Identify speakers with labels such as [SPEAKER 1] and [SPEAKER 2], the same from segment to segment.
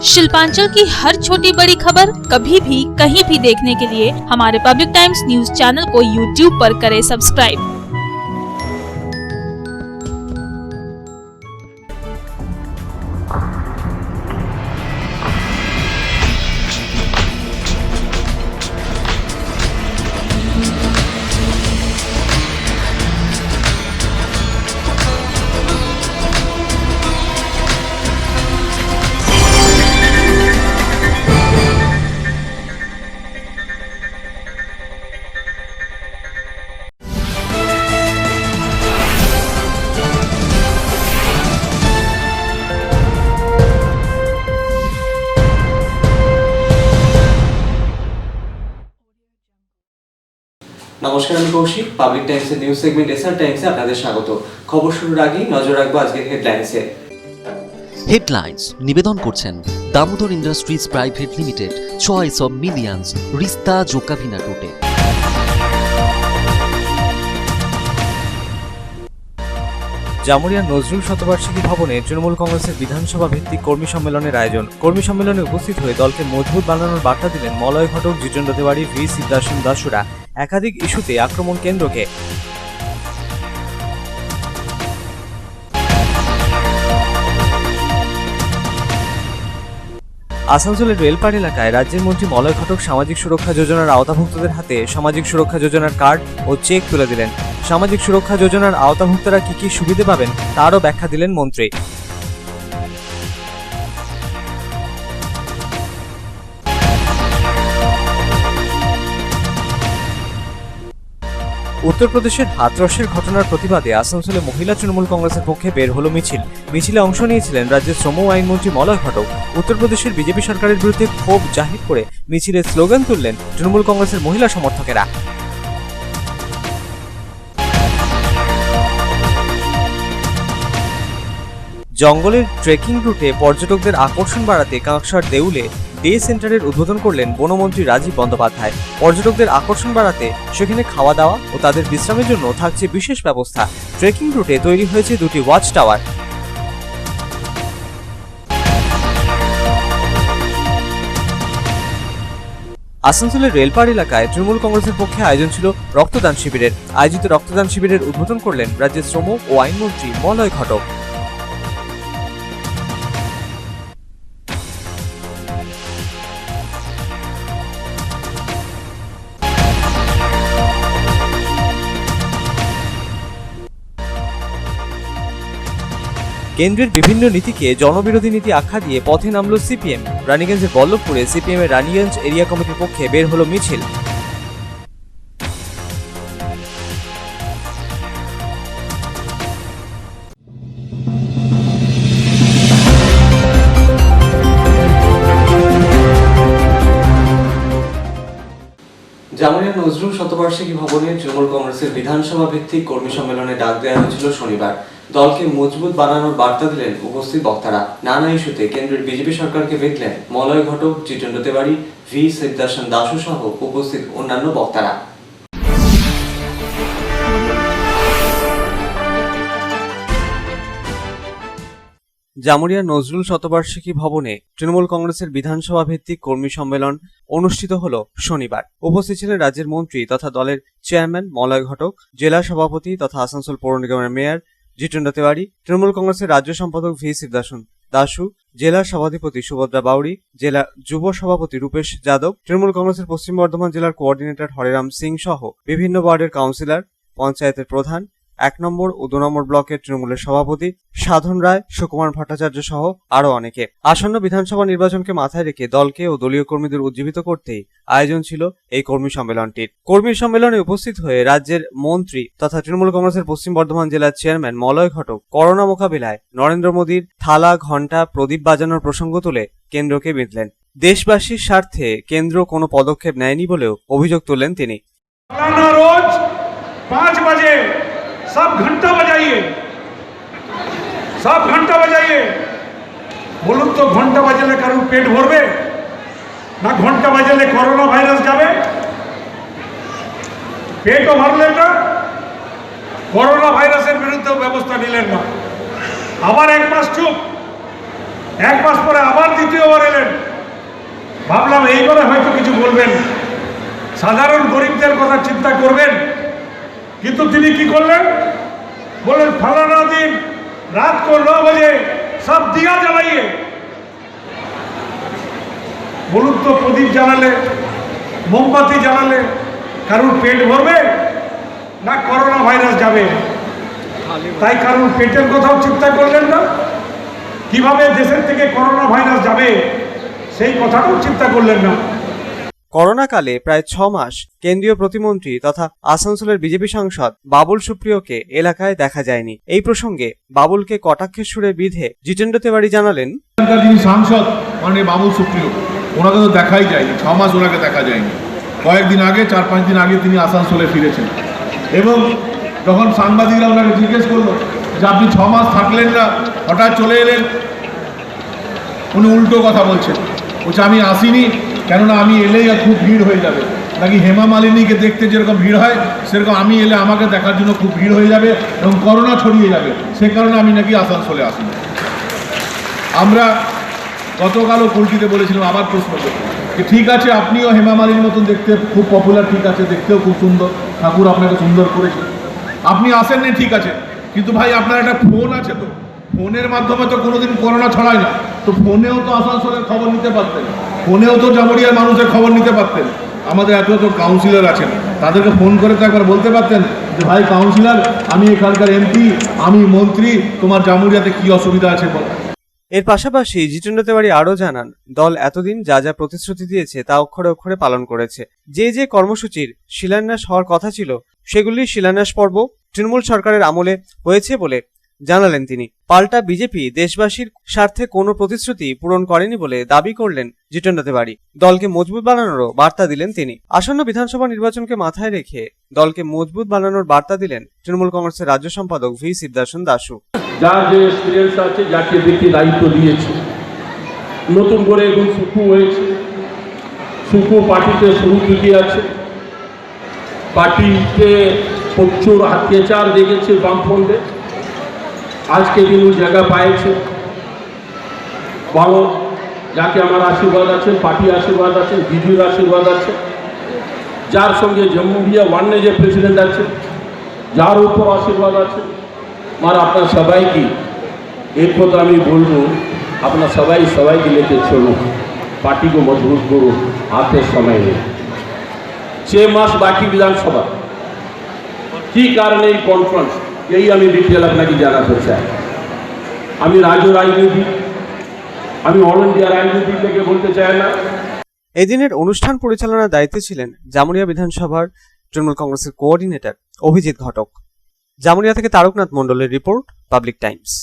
[SPEAKER 1] शिल्पांचल की हर छोटी बड़ी खबर कभी भी कहीं भी देखने के लिए हमारे पब्लिक टाइम्स न्यूज चैनल को यूट्यूब पर करें सब्सक्राइब।
[SPEAKER 2] নমস্কার, আমি কৌশিক। পাবলিক টাইমসের নিউজ সেগমেন্ট এসআর টাইমসে আপনাদের স্বাগত। খবর শুরুর আগেই নজর রাখবো আজকের হেডলাইন্সে।
[SPEAKER 3] হেডলাইন্স নিবেদন করছেন Damodar industries private limited, choice of millions, রিস্তা জোকাভিনা রুটে।
[SPEAKER 4] জামুরিয়া নজরুল শতবার্ষিকী ভবনে তৃণমূল কংগ্রেসের বিধানসভা ভিত্তিক কর্মী সম্মেলনের আয়োজন। কর্মী সম্মেলনে উপস্থিত হয়ে দলকে মজবুত বানানোর বার্তা দিলেন মলয় ঘটক, জিতেন্দ্র তেওয়ারি, ভি সিদ্ধার্থন দাসুরা। একাধিক ইস্যুতে আক্রমণ কেন্দ্রকে। আসানসোলের রেলপাড় এলাকায় রাজ্যের মন্ত্রী মলয় ঘটক সামাজিক সুরক্ষা যোজনার আওতাভুক্তদের হাতে সামাজিক সুরক্ষা যোজনার কার্ড ও চেক তুলে দিলেন। সামাজিক সুরক্ষা যোজনার আওতাভুক্তরা কি কি সুবিধা পাবেন তারও ব্যাখ্যা দিলেন মন্ত্রী। উত্তরপ্রদেশের হাতরসের ঘটনার প্রতিবাদে আসানসোলে মহিলা তৃণমূল কংগ্রেসের পক্ষে বের হলো মিছিল। মিছিলে অংশ নিয়েছিলেন রাজ্যের শ্রম আইনমন্ত্রী মলয় ঘটক। উত্তরপ্রদেশের বিজেপি সরকারের বিরুদ্ধে ক্ষোভ জাহির করে মিছিলে স্লোগান তুললেন তৃণমূল কংগ্রেসের মহিলা সমর্থকেরা। জঙ্গলের ট্রেকিং রুটে পর্যটকদের আকর্ষণ বাড়াতে কাঁকসার দেউলে ডে সেন্টারের উদ্বোধন করলেন বনমন্ত্রী রাজীব বন্দ্যোপাধ্যায়। পর্যটকদের আকর্ষণ বাড়াতে সেখানে খাওয়া দাওয়া ও তাদের বিশ্রামের জন্য থাকছে বিশেষ ব্যবস্থা। ট্রেকিং রুটে তৈরি হয়েছে দুটি ওয়াচ টাওয়ার। আসানসোলের রেলপাড় এলাকায় তৃণমূল কংগ্রেসের পক্ষে আয়োজন ছিল রক্তদান শিবিরের। আয়োজিত রক্তদান শিবিরের উদ্বোধন করলেন রাজ্যের শ্রম ও আইনমন্ত্রী মলয় ঘটক। কেন্দ্রের বিভিন্ন নীতিকে জনবিরোধী নীতি আখ্যা দিয়ে পথে নামল সিপিএম। রানীগঞ্জের বল্লভপুরে সিপিএম এর রানীগঞ্জ এরিয়া কমিটির পক্ষে বের হলো মিছিল।
[SPEAKER 2] জামুরিয়া নজরুল শতবার্ষিকী ভবনে তৃণমূল কংগ্রেসের বিধানসভা ভিত্তিক কর্মী সম্মেলনে ডাক দেওয়া হয়েছিল শনিবার। দলকে মজবুত বানানোর বার্তা দিলেন উপস্থিত বক্তারা। নানা ইস্যুতে কেন্দ্রের বিজেপি সরকারকে বেঁধলেন মলয় ঘটক, জিতেন্দ্র তেওয়ারি, ভি সিদ্ধার্থন দাসু সহ উপস্থিত অন্যান্য বক্তারা।
[SPEAKER 4] জামুরিয়া নজরুল শতবার্ষিকী ভবনে তৃণমূল কংগ্রেসের বিধানসভা ভিত্তিক কর্মী সম্মেলন অনুষ্ঠিত হল শনিবার। উপস্থিত ছিলেন রাজ্যের মন্ত্রী তথা দলের চেয়ারম্যান মলয় ঘটক, জেলা সভাপতি তথা আসানসোল পৌর নিগমের মেয়র জিতেন্দ্র তেওয়ারি, তৃণমূল কংগ্রেসের রাজ্য সম্পাদক ভি সিদ্ধার্থন দাসু, জেলা সভাধিপতি সুভদ্রা বাউরি, জেলা যুব সভাপতি রূপেশ যাদব, তৃণমূল কংগ্রেসের পশ্চিম বর্ধমান জেলার কোঅর্ডিনেটর হরেরাম সিং সহ বিভিন্ন ওয়ার্ডের কাউন্সিলর, পঞ্চায়েতের প্রধান, 1 নম্বর ও 2 নম্বর ব্লকের তৃণমূলের সভাপতি সাধন রায়, সুকুমার ভট্টাচার্য সহ আরো অনেকে। আসন্ন বিধানসভা নির্বাচনকে মাথায় রেখে দলকে ও দলীয় কর্মীদের উজ্জীবিত করতেই আয়োজন ছিল এই কর্মী সম্মেলনটির। কর্মী সম্মেলনে উপস্থিত হয়ে রাজ্যের মন্ত্রী তথা তৃণমূল কংগ্রেসের পশ্চিম বর্ধমান জেলার চেয়ারম্যান মলয় ঘটক করোনা মোকাবিলায় নরেন্দ্র মোদীর থালা, ঘণ্টা, প্রদীপ বাজানোর প্রসঙ্গ তুলে কেন্দ্রকে বিঁধলেন। দেশবাসীর স্বার্থে কেন্দ্র কোনো পদক্ষেপ নেয়নি বলেও অভিযোগ তুললেন তিনি।
[SPEAKER 5] रोज 5 बजे सब घंटा बजाइए, सब घंटा बजाइए। बोलून तो घंटा बजाले कारुर पेट भरबे ना घंटा बजाले कोरोना भाइरास जाबे? पेटও ভরলেন না, করোনা ভাইরাসের বিরুদ্ধে ব্যবস্থা নিলেন না। আবার 1 মাস চুপ। এক মাস পরে আবার দ্বিতীয়বার এলেন। ভাবলাম এইবারে হয়তো কিছু বলবেন, সাধারণ গরিবদের কথা চিন্তা করবেন। কিন্তু তিনি কি করলেন? বললেন फलाना दिन रात को 9 बजे सब दिया जलाइए। বলুন তো, প্রদীপ জ্বালালে, মোমবাতি জ্বালালে কারুর পেট ভরবে না করোনা ভাইরাস যাবে? তাই কারুর পেটের কথাও চিন্তা করলেন না, কিভাবে দেশের থেকে করোনা ভাইরাস যাবে সেই কথাটাও চিন্তা করলেন না।
[SPEAKER 4] করোনাকালে প্রায় 6 মাস কেন্দ্রীয় প্রতিমন্ত্রী তথা আসানসোলের বিজেপি সাংসদ বাবুল সুপ্রিয়কে এলাকায় দেখা যায়নি। এই প্রসঙ্গে বাবুলকে কটাক্ষের সুরে বিধে জিতেন্দ্র তিওয়ারি জানালেন,
[SPEAKER 6] যিনি সাংসদ মাননীয় বাবুল সুপ্রিয়, ওনাকে তো দেখাই যায়নি, 6 মাস ওনাকে দেখা যায়নি। কয়েকদিন আগে, 4-5 দিন আগে তিনি আসানসোলে ফিরেছেন এবং যখন সাংবাদিকরা ওনাকে জিজ্ঞেস করলো যে আপনি 6 মাস থাকলেন না, হঠাৎ চলে এলেন, উনি উল্টো কথা বলছেন। বলছে আমি আসিনি, কেননা আমি এলেই খুব ভিড় হয়ে যাবে, নাকি হেমা মালিনীকে দেখতে যেরকম ভিড় হয় সেরকম আমি এলে আমাকে দেখার জন্য খুব ভিড় হয়ে যাবে এবং করোনা ছড়িয়ে যাবে, সে কারণে আমি নাকি আসানসোলে আসিনি। আমরা গতকালও কুলটিতে বলেছিলাম, আবার প্রশ্ন করছি যে ঠিক আছে, আপনিও হেমা মালিনীর মতন দেখতে খুব পপুলার, ঠিক আছে, দেখতেও খুব সুন্দর, ঠাকুর আপনাকে সুন্দর করেছে, আপনি আসেননি ঠিক আছে, কিন্তু ভাই আপনার একটা ফোন আছে, তো ফোনের মাধ্যমে তো কোনোদিন করোনা ছড়ায় না, তো ফোনেও তো আসানসোলের খবর নিতে পারতেন, ফোনেও তো জামুরিয়ার মানুষের খবর নিতে পারতেন। আমাদের এত কাউন্সিলর আছেন, তাদেরকে ফোন করে তো একবার বলতে পারতেন যে ভাই কাউন্সিলর, আমি এখানকার এমপি, আমি মন্ত্রী, তোমার জামুরিয়াতে কি অসুবিধা আছে বল।
[SPEAKER 4] এর পাশাপাশি জিতেন্দ্র তিওয়ারি আরও জানান, দল এতদিন যা যা প্রতিশ্রুতি দিয়েছে তা অক্ষরে অক্ষরে পালন করেছে। যে যে কর্মসূচির শিলান্যাস হওয়ার কথা ছিল সেগুলির শিলান্যাস পর্ব তৃণমূল সরকারের আমলে হয়েছে বলে জানালেন তিনি। পাল্টা বিজেপি দেশবাসীর স্বার্থে কোনো প্রতিশ্রুতি পূরণ করেনি বলে দাবি করলেন জিতেন্দ্র তিওয়ারি। দলকে মজবুত বানানোরও বার্তা দিলেন তিনি। আসন্ন বিধানসভা নির্বাচনকে মাথায় রেখে দলকে মজবুত বানানোর বার্তা দিলেন তৃণমূল কংগ্রেসের রাজ্য সম্পাদক ভি শিবদর্শন দাসু।
[SPEAKER 7] যার যে এক্সপিরিয়েন্স আছে, যাকে ব্যক্তি দায়িত্ব দিয়েছে, নতুন করে এখন সুকু হয়েছে, সুকু পার্টিতে শুরু থেকে আছে, পার্টিতে প্রচুর অত্যাচার দেখেছে বামফ্রন্টে, আজকে দিন জায়গা পাইছে ভালো, যাকে আমার আশীর্বাদ আছে, পার্টি আশীর্বাদ আছে, বিজুর আশীর্বাদ আছে, যার সঙ্গে জামুরিয়া ওয়ানে যে প্রেসিডেন্ট আছে যার উপর আশীর্বাদ আছে। আর আপনার সবাইকে एक কথা আমি বলবো, আপনার সবাইকে लेके চলুন, पार्टी को मजबूत करो, हाथे समय নেই। 6 মাস বাকি বিধানসভা, কি কারণে এই কনফারেন্স, এই আমি ডিটেল আপনাকে জানাতে চাই। আমি রাজ্য রাজনীতি, আমি অল ইন্ডিয়া রাজনীতি থেকে বলতে চাই না।
[SPEAKER 4] এদিনের অনুষ্ঠান পরিচালনার দায়িত্বে ছিলেন জামুরিয়া বিধানসভার তৃণমূল কংগ্রেসের কোঅর্ডিনেটর অভিজিৎ ঘটক। জামুরিয়া থেকে তারকনাথ মণ্ডলের রিপোর্ট, পাবলিক টাইমস।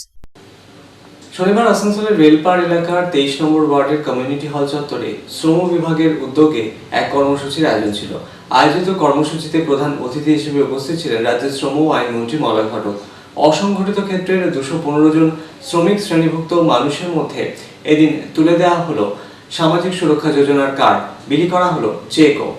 [SPEAKER 2] শনিবার আসানসোলের রেলপার এলাকার 23 নম্বর ওয়ার্ডের কমিউনিটি হল চত্বরে শ্রম বিভাগের উদ্যোগে এক কর্মসূচির আয়োজন ছিল। আয়োজিত কর্মসূচিতে প্রধান অতিথি হিসেবে উপস্থিত ছিলেন রাজ্যের শ্রম ও আইনমন্ত্রী মলয় ঘটক। অসংগঠিত ক্ষেত্রের 215 জন শ্রমিক শ্রেণীভুক্ত মানুষের মধ্যে এদিন তুলে দেওয়া হলো সামাজিক সুরক্ষা যোজনার কার্ড, বিলি করা হলো চেকও।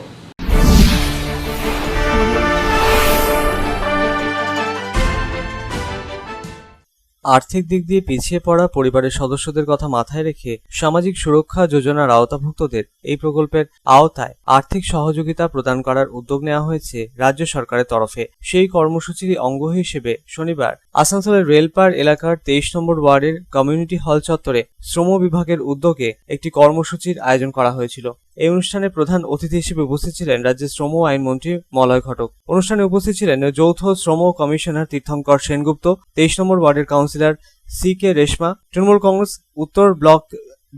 [SPEAKER 4] আর্থিক দিক দিয়ে পিছিয়ে পড়া পরিবারের সদস্যদের কথা মাথায় রেখে সামাজিক সুরক্ষা যোজনার আওতাভুক্তদের এই প্রকল্পের আওতায় আর্থিক সহযোগিতা প্রদান করার উদ্যোগ নেওয়া হয়েছে রাজ্য সরকারের তরফে। সেই কর্মসূচির অঙ্গ হিসেবে শনিবার আসানসোলের রেলপার এলাকার 23 নম্বর ওয়ার্ডের কমিউনিটি হল চত্বরে শ্রম বিভাগের উদ্যোগে একটি কর্মসূচির আয়োজন করা হয়েছিল। এই অনুষ্ঠানে প্রধান অতিথি হিসেবে উপস্থিত ছিলেন রাজ্যের শ্রম ও আইনমন্ত্রী মলয় ঘটক। অনুষ্ঠানে উপস্থিত ছিলেন যৌথ শ্রম কমিশনার তীর্থঙ্কর সেনগুপ্ত, 23 নম্বর ওয়ার্ডের কাউন্সিলর CK রেশমা, তৃণমূল কংগ্রেস উত্তর ব্লক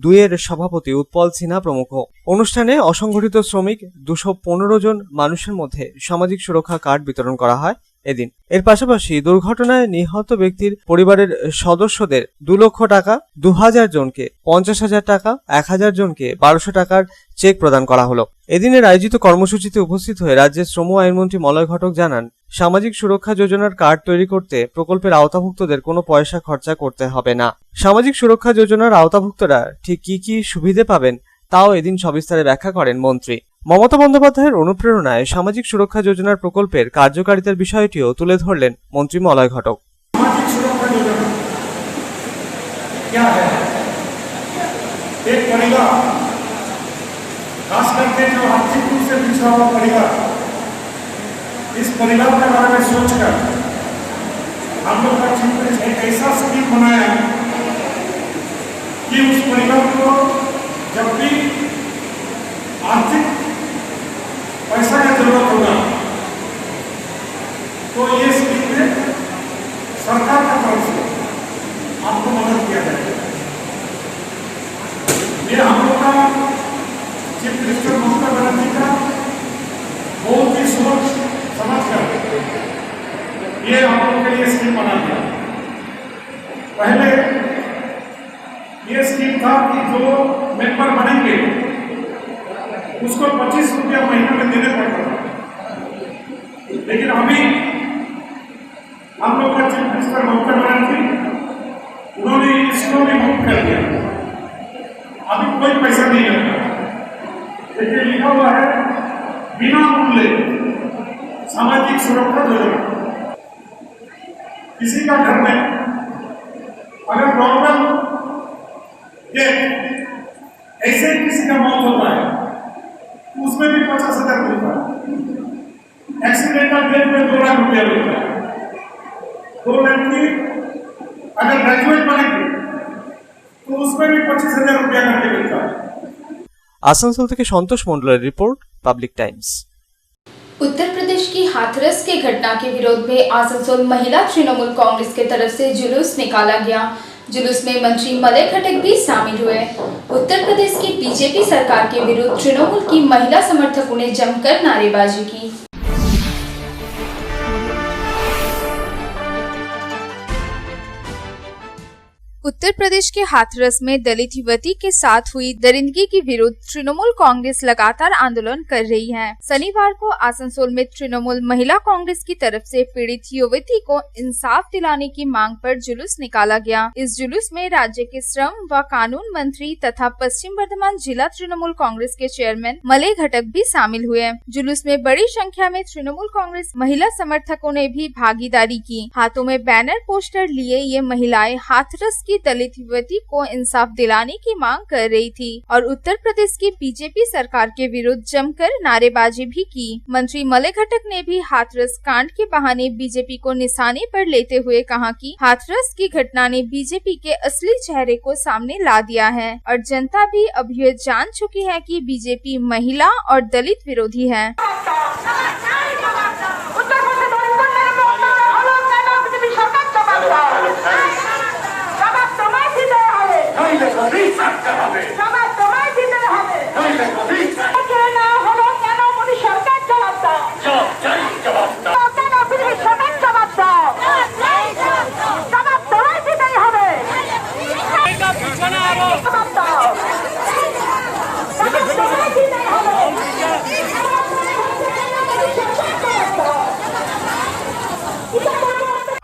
[SPEAKER 4] 2 এর সভাপতি উৎপল সিনহা প্রমুখ। অনুষ্ঠানে অসংগঠিত শ্রমিক 215 জন মানুষের মধ্যে সামাজিক সুরক্ষা কার্ড বিতরণ করা হয় এদিন। এর পাশাপাশি দুর্ঘটনায় নিহত ব্যক্তির পরিবারের সদস্যদের 2 লক্ষ টাকা, 2000 জনকে 50,000 টাকা, 1000 জনকে 1200 টাকার চেক প্রদান করা হলো। এদিনের আয়োজিত কর্মসূচিতে উপস্থিত হয়ে রাজ্যের শ্রম আইনমন্ত্রী মলয় ঘটক জানান, সামাজিক সুরক্ষা যোজনার কার্ড তৈরি করতে প্রকল্পের আওতাভুক্তদের কোনো পয়সা খরচা করতে হবে না। সামাজিক সুরক্ষা যোজনার আওতাভুক্তরা ঠিক কি কি সুবিধে পাবেন তাও এদিন সবিস্তারে ব্যাখ্যা করেন মন্ত্রী। মমতা বন্দ্যোপাধ্যায়ের অনুপ্রেরণায় সামাজিক সুরক্ষা যোজনার প্রকল্পের কার্যকারিতার বিষয়টিও তুলে ধরলেন মন্ত্রী মলয় ঘটক।
[SPEAKER 5] सामाजिक सुरक्षा योजना क्या है? एक परिवार, खास करके जो आर्थिक रूप से पिछड़ा हुआ परिवार, इस परिवार के बारे में सोचकर हम लोग का चीफ मिनिस्टर एक ऐसा स्कीम बनाया कि उस परिवार को जब भी आर्थिक पैसा का जरूरत होगा तो ये स्कीम में सरकार का तरफ से आपको मदद किया जाएगा। ये हम लोग का चीफ मिनिस्टर ममता बनर्जी का बहुत ही सोच समझ कर ये हम लोग के लिए स्कीम बना दिया। पहले ये स्कीम था कि जो मेंबर बनेंगे उसको 25 रुपया महीने में देने पड़ता था, लेकिन अभी हम लोग का चीफ मिनिस्टर ममता बनर्जी उन्होंने इसको भी मुक्त कर दिया। अभी कोई पैसा नहीं लगता, लेकिन लिखा हुआ है बिना मूल्य सामाजिक सुरक्षा योजना। किसी का घर में अगर नॉर्मल ऐसे किसी का मौत होता है उसमें भी 50,000 मिलता है। एक्सीडेंटल डेथ में 2 लाख रुपया मिलता है। 2 लड़की अगर ग्रेजुएट बनेगी तो उसमें भी 25,000 रुपया करके मिलता है।
[SPEAKER 4] आसनसोल থেকে সন্তোষ মণ্ডলের report, public Times.
[SPEAKER 8] Uttar Pradesh की हाथरस के घटना के विरोध में आसनसोल महिला तृणमूल कांग्रेस के तरफ से जुलूस निकाला गया। जुलूस में मंत्री मलय घटक भी शामिल हुए। उत्तर प्रदेश की बीजेपी सरकार के विरुद्ध तृणमूल की महिला समर्थकों ने जमकर नारेबाजी की। उत्तर प्रदेश के हाथरस में दलित युवती के साथ हुई दरिंदगी के विरुद्ध तृणमूल कांग्रेस लगातार आंदोलन कर रही है। शनिवार को आसनसोल में तृणमूल महिला कांग्रेस की तरफ से पीड़ित युवती को इंसाफ दिलाने की मांग पर जुलूस निकाला गया। इस जुलूस में राज्य के श्रम व कानून मंत्री तथा पश्चिम बर्धमान जिला तृणमूल कांग्रेस के चेयरमैन मलय घटक भी शामिल हुए। जुलूस में बड़ी संख्या में तृणमूल कांग्रेस महिला समर्थकों ने भी भागीदारी की। हाथों में बैनर पोस्टर लिए ये महिलाएं हाथरस की दलित युवती को इंसाफ दिलाने की मांग कर रही थी और उत्तर प्रदेश की बीजेपी सरकार के विरुद्ध जमकर नारेबाजी भी की। मंत्री मलय घटक ने भी हाथरस कांड के बहाने बीजेपी को निशाने पर लेते हुए कहा कि हाथरस की घटना ने बीजेपी के असली चेहरे को सामने ला दिया है और जनता भी अब यह जान चुकी है कि बीजेपी महिला और दलित विरोधी है।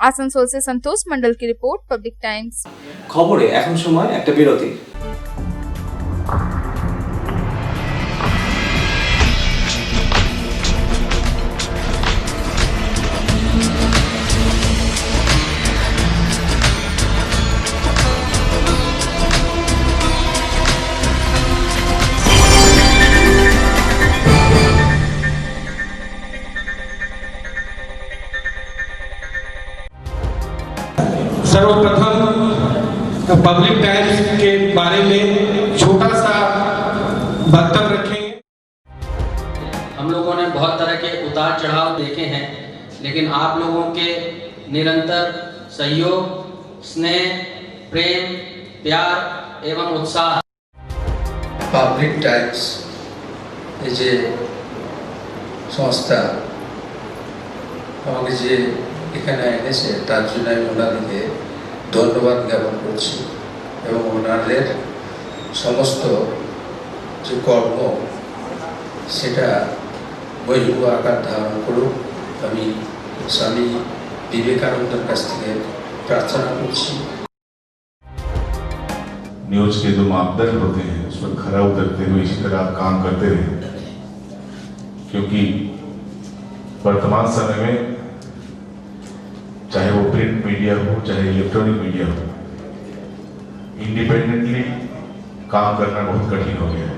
[SPEAKER 8] आसनसोल से संतोष मंडल की रिपोर्ट, पब्लिक टाइम्स।
[SPEAKER 2] খবরে এখন সময় একটা বিরতি।
[SPEAKER 9] सर्वप्रथम तो पब्लिक टाइम्स के बारे में छोटा सा वक्तव्य रखेंगे।
[SPEAKER 10] हम लोगों ने बहुत तरह के उतार चढ़ाव देखे हैं, लेकिन आप लोगों के निरंतर सहयोग, स्नेह, प्रेम, प्यार एवं उत्साह
[SPEAKER 11] पब्लिक टाइम्स যে সংস্থা আমাকে যে এখানে এনেছে তার জন্য আমি ওনাদেরকে ধন্যবাদ জ্ঞাপন করছি এবং ওনাদের সমস্ত যে কর্ম সেটা বৈভব আকার ধারণ করুক আমি স্বামী বিবেকানন্দের কাছ থেকে প্রার্থনা করছি।
[SPEAKER 6] न्यूज के जो मापदंड होते हैं उस पर खरा उतरते हुए इसी तरह आप काम करते रहे, क्योंकि वर्तमान समय में चाहे वो प्रिंट मीडिया हो चाहे इलेक्ट्रॉनिक मीडिया हो, इंडिपेंडेंटली काम करना बहुत कठिन हो गया है।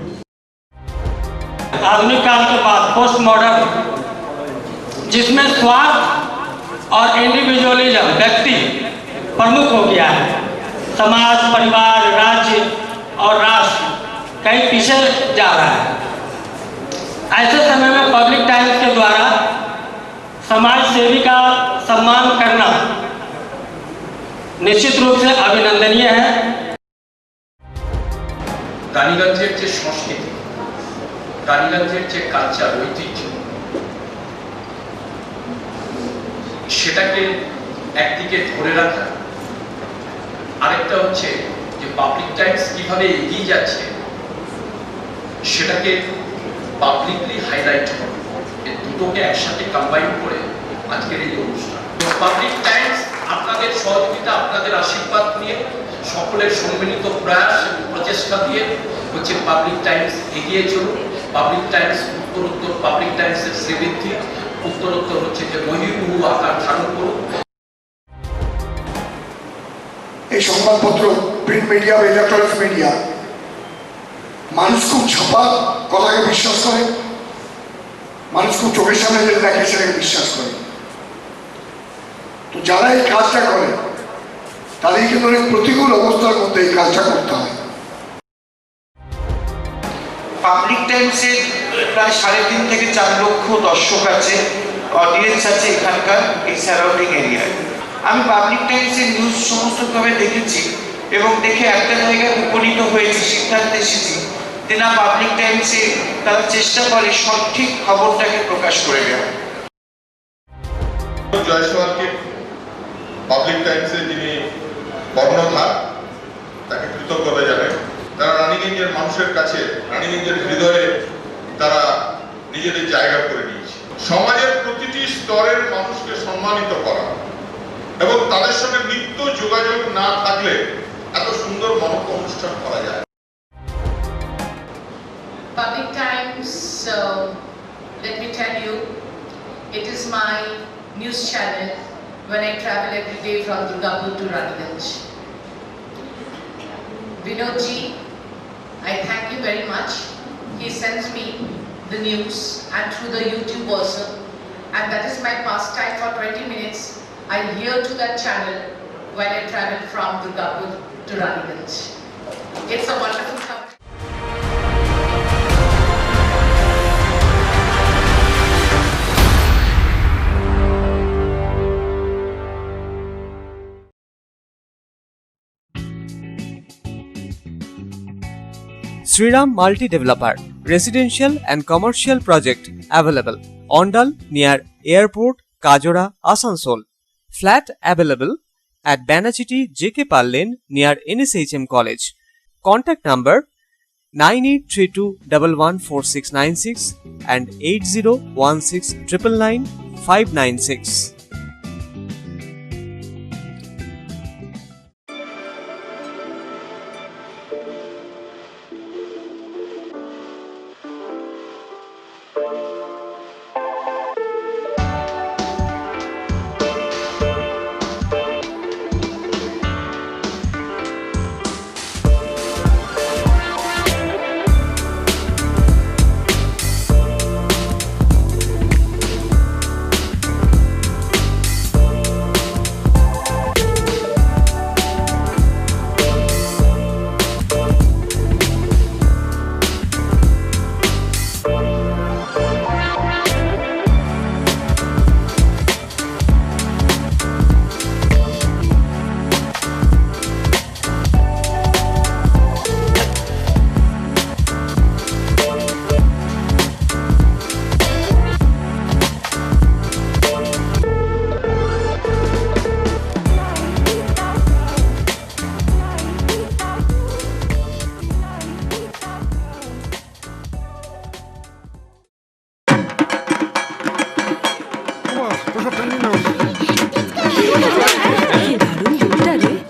[SPEAKER 10] आधुनिक काल के बाद पोस्ट मॉडर्न, जिसमें स्वार्थ और इंडिविजुअलिज्म व्यक्ति प्रमुख हो गया है, समाज, परिवार, राज्य और राष्ट्र कहीं पीछे जा रहा है। ऐसे समय में पब्लिक टाइम्स के द्वारा समाज सेवी का सम्मान करना निश्चित रूप से अभिनंदनीय है।
[SPEAKER 11] রানীগঞ্জের যে সংস্কৃতি, রানীগঞ্জের যে কালচার, ঐতিহ্য, সেটাকে একদিকে ধরে রাখা, আরেকটা হচ্ছে যে পাবলিক টাইমস কিভাবে এগিয়ে যাচ্ছে সেটাকে পাবলিকলি হাইলাইট করা, এই দুটোকে একসাথে কম্বাইন করে আজকের এই অনুষ্ঠান। পাবলিক টাইমস আপনাদের সহযোগিতা, আপনাদের আশীর্বাদ নিয়ে, সকলের সম্মিলিত প্রয়াস এবং প্রচেষ্টা দিয়ে হচ্ছে পাবলিক টাইমস এগিয়ে চলুন। পাবলিক টাইমস উত্তরোত্তর, পাবলিক টাইমসের শ্রীবৃদ্ধি উত্তরোত্তর হচ্ছে যে মহিমুহু আকার ধারণ করুন।
[SPEAKER 12] এই সংবাদপত্র, প্রিন্ট মিডিয়া বা ইলেকট্রনিক্স মিডিয়া, মানুষ খুব ছাপা কথাকে বিশ্বাস করে, মানুষ খুব চোখের সামনে যেটা দেখে সেটাকে বিশ্বাস করে। তো যারা এই কাজটা করে তাদের কিন্তু অনেক প্রতিকূল অবস্থার মধ্যে এই কাজটা করতে হয়।
[SPEAKER 13] পাবলিক টাইমসের প্রায় 3.5 থেকে 4 লক্ষ দর্শক আছে, অডিয়েন্স আছে এখানকার এই সারাউন্ডিং এরিয়ায়। আমি পাবলিক টাইমসের নিউজ সমস্তভাবে দেখেছি এবং দেখে একটা জায়গায় উপনীত হয়েছি, সিদ্ধান্তে এসেছি যে না, পাবলিক টাইমসে তারা চেষ্টা করে সঠিক খবরটাকে প্রকাশ করে দেওয়া।
[SPEAKER 6] জয়সওয়ালকে পাবলিক টাইমসের যিনি কর্ণধার, তাকে কৃতজ্ঞতা জানাই। তারা রানীগঞ্জের মানুষের কাছে, রানীগঞ্জের হৃদয়ে তারা নিজেদের জায়গা করে নিয়েছে। সমাজের প্রতিটি স্তরের মানুষকে সম্মানিত করা এবং তাদের সঙ্গে নিত্য যোগাযোগ না থাকলে এত সুন্দর মহৎ অনুষ্ঠান করা যায়।
[SPEAKER 14] Public Times, let me tell you, it is my news channel when I travel every day from Durgapur to Raniganj. Vinodji, I thank you very much. He sends me the news and through the YouTube also, and that is my pastime for 20 minutes. I hear to that channel when I travel from Durgapur to Raniganj. It's a wonderful company.
[SPEAKER 4] Sriram Multi Developer, residential and commercial project available. Ondal near Airport, Kajora, Asansol. Flat available at Banachiti JK Pal Lane near NSHM College. Contact number 9832114696 and 8016999596.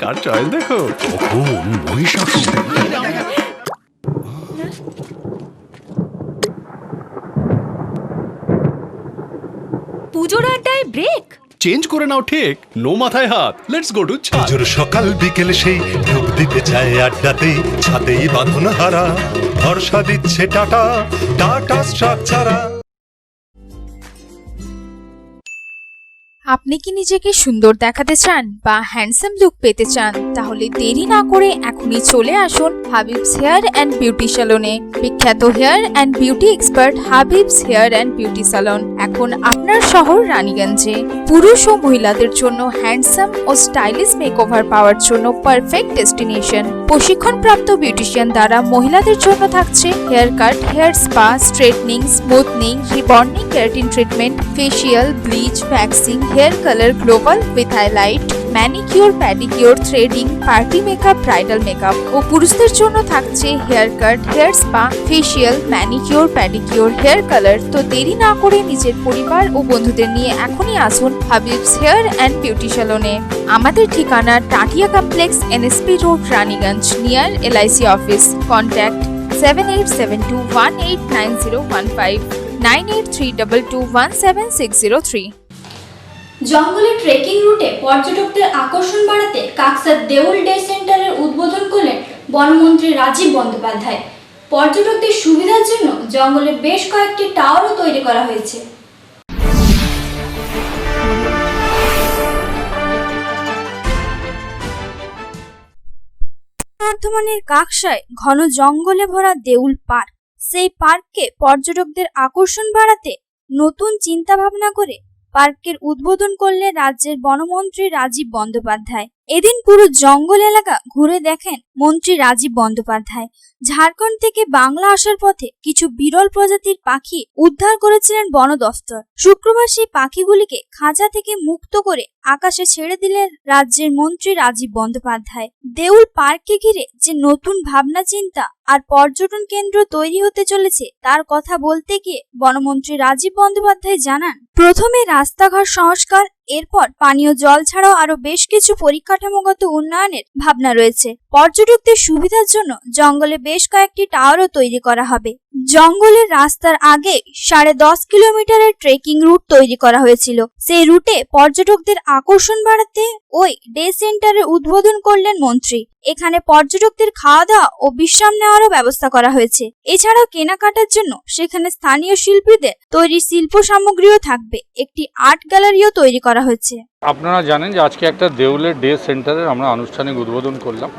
[SPEAKER 15] Car choice দেখো, কখন মহিষাসুর।
[SPEAKER 16] পুজোর আড্ডায় break.
[SPEAKER 15] Change করে নাও ঠিক, no মাথায় হাত, let's go to ছাদ।
[SPEAKER 16] পুজোর সকাল বিকেল সেই ডুব দিতে যায় আড্ডাতে, ছাদেই বাঁধন হারা ভরসা দিচ্ছে টাটা, টাটা স্ট্রাকচারা।
[SPEAKER 8] আপনি কি নিজেকে সুন্দর দেখাতে চান বা হ্যান্ডসাম লুক পেতে চান, তাহলে দেরি না করে এখনই চলে আসুন হাবিবস হেয়ার অ্যান্ড বিউটি স্যালনে। বিখ্যাত hair and beauty expert Habib's hair and beauty salon এখন আপনার শহর রানীগঞ্জে। পুরুষ ও মহিলাদের জন্য হ্যান্ডসাম ও স্টাইলিশ মেকওভার পাওয়ার জন্য পারফেক্ট ডেস্টিনেশন। প্রশিক্ষণপ্রাপ্ত বিউটিশিয়ান দ্বারা মহিলাদের জন্য থাকছে hair cut, hair spa, straightening, smoothening, rebonding, keratin treatment, facial, bleach, waxing, hair colour, global with highlight, manicure, pedicure, threading, party makeup, bridal makeup. ও পুরুষদের জন্য থাকছে hair cut, hair spa, facial, manicure, pedicure, hair colour. তো দেরি না করে নিজের পরিবার ও বন্ধুদের নিয়ে এখনই আসুন হাবিবস হেয়ার অ্যান্ড বিউটি স্যালনে। আমাদের ঠিকানা Tatia complex, NSP road, Raniganj, near LIC office. Contact 7872189015, 9832217603।
[SPEAKER 17] জঙ্গলে ট্রেকিং রুটে পর্যটকদের আকর্ষণ বাড়াতে কাকসার দেউল ডে সেন্টারের উদ্বোধন করলেন বনমন্ত্রী রাজীব বন্দ্যোপাধ্যায়। পর্যটকদের সুবিধার জন্য জঙ্গলে বেশ কয়েকটি টাওয়ারও তৈরি করা হয়েছে।
[SPEAKER 18] বর্ধমানের কাকসায় ঘন জঙ্গলে ভরা দেউল পার্ক। সেই পার্ককে পর্যটকদের আকর্ষণ বাড়াতে নতুন চিন্তা ভাবনা করে পার্কের উদ্বোধন করলেন রাজ্যের বনমন্ত্রী রাজীব বন্দ্যোপাধ্যায়। এদিন পুরো জঙ্গল এলাকা ঘুরে দেখেন মন্ত্রী রাজীব বন্দ্যোপাধ্যায়। ঝাড়খণ্ড থেকে বাংলা আসার পথে কিছু বিরল প্রজাতির পাখি উদ্ধার করেছিলেন বন দফতর। শুক্রবার সেই পাখিগুলিকে খাঁচা থেকে মুক্ত করে আকাশে ছেড়ে দিলেন রাজ্যের মন্ত্রী রাজীব বন্দ্যোপাধ্যায়। দেউল পার্ককে ঘিরে যে নতুন ভাবনা চিন্তা আর পর্যটন কেন্দ্র তৈরি হতে চলেছে তার কথা বলতে গিয়ে বনমন্ত্রী রাজীব বন্দ্যোপাধ্যায় জানান, প্রথমে রাস্তাঘাট সংস্কার, এরপর পানীয় জল ছাড়াও আরো বেশ কিছু পরিকাঠামোগত উন্নয়নের ভাবনা রয়েছে। পর্যটকদের সুবিধার জন্য জঙ্গলে বেশ কয়েকটি টাওয়ারও তৈরি করা হবে। জঙ্গলের রাস্তার আগে 10.5 কিলোমিটারের ট্রেকিং রুট তৈরি করা হয়েছিল। সেই রুটে পর্যটকদের আকর্ষণ বাড়াতে ওই ডে সেন্টারের উদ্বোধন করলেন মন্ত্রী। এখানে পর্যটকদের খাওয়া দাওয়া ও বিশ্রাম নেওয়ারও ব্যবস্থা করা হয়েছে। এছাড়াও কেনাকাটার জন্য সেখানে স্থানীয় শিল্পীদের তৈরি শিল্প সামগ্রীও থাকবে। একটি আর্ট গ্যালারিও তৈরি করা হয়েছে।
[SPEAKER 19] আপনারা জানেন যে আজকে একটা দেউলের ডে সেন্টারের আমরা আনুষ্ঠানিক উদ্বোধন করলাম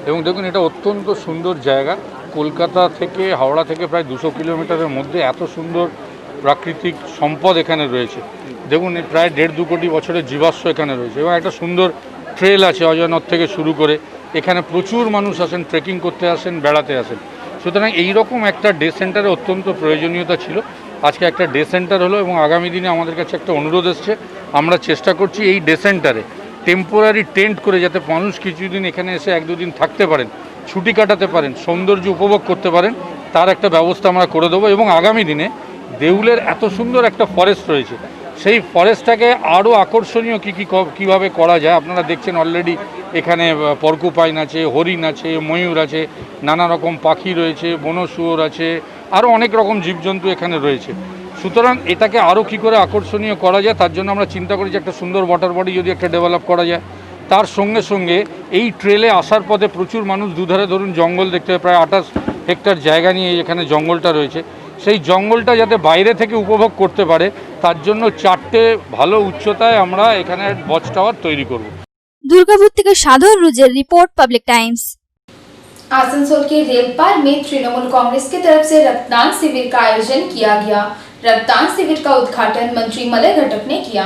[SPEAKER 19] এবং দেখুন এটা অত্যন্ত সুন্দর জায়গা। কলকাতা থেকে, হাওড়া থেকে প্রায় 200 কিলোমিটারের মধ্যে এত সুন্দর প্রাকৃতিক সম্পদ এখানে রয়েছে। দেখুন প্রায় 1.5-2 কোটি বছরের জীবাশ্ম এখানে রয়েছে এবং একটা সুন্দর ট্রেল আছে অজয়নগর থেকে শুরু করে। এখানে প্রচুর মানুষ আসেন, ট্রেকিং করতে আসেন, বেড়াতে আসেন। সুতরাং এইরকম একটা ডে সেন্টারে অত্যন্ত প্রয়োজনীয়তা ছিল। আজকে একটা ডে সেন্টার হলো এবং আগামী দিনে আমাদের কাছে একটা অনুরোধ এসছে, আমরা চেষ্টা করছি এই ডে সেন্টারে টেম্পোরারি টেন্ট করে যাতে মানুষ কিছুদিন এখানে এসে 1-2 দিন থাকতে পারেন, ছুটি কাটাতে পারেন, সৌন্দর্য উপভোগ করতে পারেন, তার একটা ব্যবস্থা আমরা করে দেবো। এবং আগামী দিনে দেউলের এত সুন্দর একটা ফরেস্ট রয়েছে, সেই ফরেস্টটাকে আরও আকর্ষণীয় কীভাবে করা যায়। আপনারা দেখছেন অলরেডি এখানে পর্কুপাইন আছে, হরিণ আছে, ময়ূর আছে, নানা রকম পাখি রয়েছে, বন শুয়োর আছে, আরও অনেক রকম জীবজন্তু এখানে রয়েছে। সুতরাং এটাকে আরও কী করে আকর্ষণীয় করা যায় তার জন্য আমরা চিন্তা করি যে একটা সুন্দর ওয়াটার বডি যদি একটা ডেভেলপ করা যায়। তার সঙ্গে সঙ্গে এই ট্রেলে আসার পথে প্রচুর মানুষ দুধারে ধরুন জঙ্গল দেখতে হয়, প্রায় 28 হেক্টর জায়গা নিয়ে এখানে জঙ্গলটা রয়েছে। সেই জঙ্গলটা যাতে বাইরে থেকে উপভোগ করতে পারে তার জন্য 4টে ভালো উচ্চতায় আমরা এখানে ওয়াচ টাওয়ার তৈরি করব।
[SPEAKER 18] दुर्गापुर থেকে সাধারণ রুজের রিপোর্ট, पब्लिक टाइम्स।
[SPEAKER 8] आसनसोल के रेलपार में तृणमूल कांग्रेस की तरफ से रक्तदान शिविर का आयोजन किया गया। रक्तदान शिविर का उद्घाटन मंत्री मलय घटक ने किया।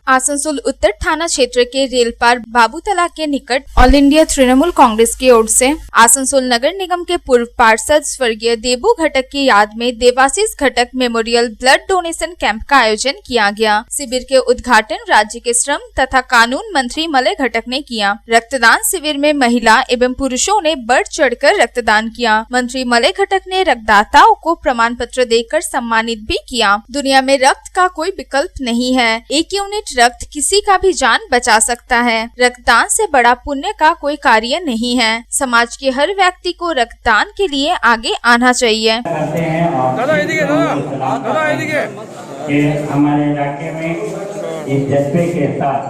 [SPEAKER 8] आसनसोल उत्तर थाना क्षेत्र के रेलपार बाबूतला के निकट ऑल इंडिया तृणमूल कांग्रेस की ओर से आसनसोल नगर निगम के पूर्व पार्षद स्वर्गीय देबू घटक की याद में देवाशीष घटक मेमोरियल ब्लड डोनेशन कैंप का आयोजन किया गया। शिविर के उद्घाटन राज्य के श्रम तथा कानून मंत्री मलय घटक ने किया। रक्तदान शिविर में महिला एवं पुरुषों ने बढ़ चढ़कर रक्तदान किया। मंत्री मलय घटक ने रक्तदाताओं को प्रमाण पत्र देकर सम्मानित भी किया। दुनिया में रक्त का कोई विकल्प नहीं है। एक यूनिट रक्त किसी का भी जान बचा सकता है। रक्तदान से बड़ा पुण्य का कोई कार्य नहीं है। समाज के हर व्यक्ति को रक्तदान के लिए आगे आना चाहिए।
[SPEAKER 20] हमारे इलाके में इस जज्बे के साथ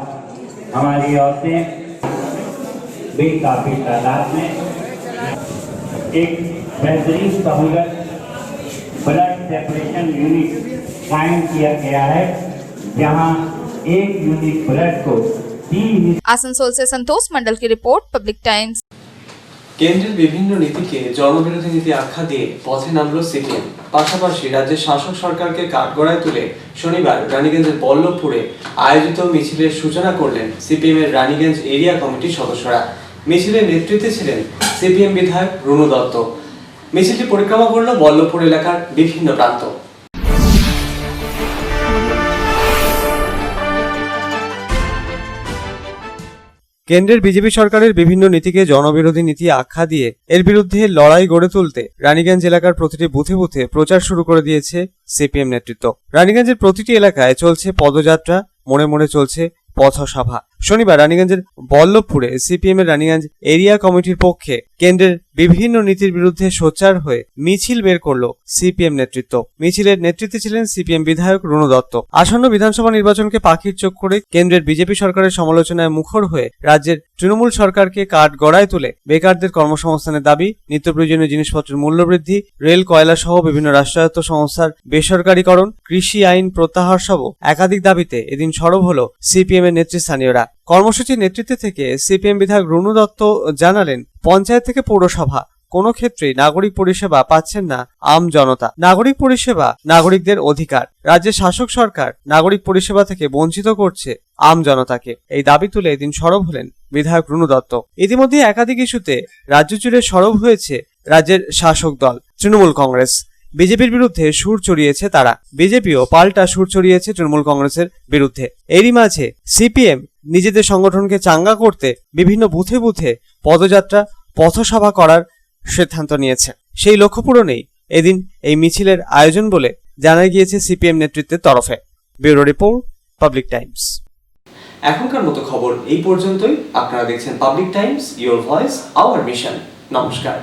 [SPEAKER 20] हमारी औरतें भी काफी तादाद में एक बेहतरीन सहूलत ब्लड सेपरेशन यूनिट कायम किया गया है, जहां एक यूनिट ब्लड को 3।
[SPEAKER 8] आसनसोल से संतोष मंडल की रिपोर्ट, पब्लिक टाइम्स।
[SPEAKER 2] কেন্দ্রের বিভিন্ন নীতিকে জনবিরোধী নীতি আখ্যা দিয়ে পথে নামলো সিপিএম। পাশাপাশি রাজ্যের শাসক সরকারকে কাঠগড়ায় তুলে শনিবার রানীগঞ্জের বল্লভপুরে আয়োজিত মিছিলের সূচনা করলেন সিপিএম এর রানীগঞ্জ এরিয়া কমিটির সদস্যরা। মিছিলের নেতৃত্বে ছিলেন সিপিএম বিধায়ক রুনু দত্ত। মিছিলটি পরিক্রমা করল বল্লভপুর এলাকার বিভিন্ন প্রান্ত।
[SPEAKER 4] কেন্দ্রের বিজেপি সরকারের বিভিন্ন নীতিকে জনবিরোধী নীতি আখ্যা দিয়ে এর বিরুদ্ধে লড়াই গড়ে তুলতে রানীগঞ্জ এলাকার প্রতিটি বুথে বুথে প্রচার শুরু করে দিয়েছে সিপিএম নেতৃত্ব। রানীগঞ্জের প্রতিটি এলাকায় চলছে পদযাত্রা, মোড়ে মোড়ে চলছে পথসভা। শনিবার রানীগঞ্জের বল্লভপুরে সিপিএম এর রানীগঞ্জ এরিয়া কমিটির পক্ষে কেন্দ্রের বিভিন্ন নীতির বিরুদ্ধে সোচ্চার হয়ে মিছিল বের করল সিপিএম নেতৃত্ব। মিছিলের নেতৃত্বে ছিলেন সিপিএম বিধায়ক রুনু দত্ত। আসন্ন বিধানসভা নির্বাচনকে পাখির চোখ করে কেন্দ্রের বিজেপি সরকারের সমালোচনায় মুখর হয়ে রাজ্যের তৃণমূল সরকারকে কাঠগড়ায় তুলে বেকারদের কর্মসংস্থানের দাবি, নিত্য প্রয়োজনীয় জিনিসপত্রের মূল্যবৃদ্ধি, রেল, কয়লা সহ বিভিন্ন রাষ্ট্রায়ত্ত সংস্থার বেসরকারীকরণ, কৃষি আইন প্রত্যাহার সহ একাধিক দাবিতে এদিন সরব হল সিপিএম এর নেতৃস্থানীয়রা। কর্মসূচির নেতৃত্বে থেকে সিপিএম বিধায়ক রুনু দত্ত জানালেন, পঞ্চায়েত থেকে পৌরসভা কোনো ক্ষেত্রেই নাগরিক পরিষেবা পাচ্ছেন না আম জনতা। নাগরিক পরিষেবা নাগরিকদের অধিকার। রাজ্যের শাসক সরকার নাগরিক পরিষেবা থেকে বঞ্চিত করছে আম জনতাকে। এই দাবি তুলে এদিন সরব হলেন বিধায়ক রুনু দত্ত। ইতিমধ্যে একাধিক ইস্যুতে রাজ্য জুড়ে সরব হয়েছে রাজ্যের শাসক দল তৃণমূল কংগ্রেস। বিজেপির বিরুদ্ধে সুর চড়িয়েছে তারা। বিজেপিও পাল্টা সুর চড়িয়েছে তৃণমূল কংগ্রেসের বিরুদ্ধে। এরই মাঝে সিপিএম নিজেদের সংগঠনকে চাঙ্গা করতে বিভিন্ন বুথে বুথে পদযাত্রা, পথসভা করার সিদ্ধান্ত নিয়েছে। সেই লক্ষ্য পূরণেই এদিন এই মিছিলের আয়োজন বলে জানা গিয়েছে সিপিএম নেতৃত্বের তরফে। Bureau report, public Times.
[SPEAKER 2] এখনকার মতো খবর এই পর্যন্তই। আপনারা দেখছেন public Times, your voice hour mission. নমস্কার।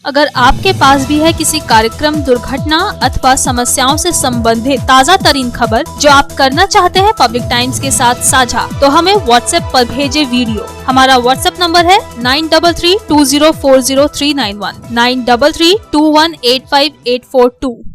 [SPEAKER 1] अगर आपके पास भी है किसी कार्यक्रम, दुर्घटना अथवा समस्याओं से संबंधित ताज़ा तरीन खबर जो आप करना चाहते हैं पब्लिक टाइम्स के साथ साझा, तो हमें व्हाट्सएप पर भेजे वीडियो। हमारा व्हाट्सएप नंबर है 9332040391 9332185842।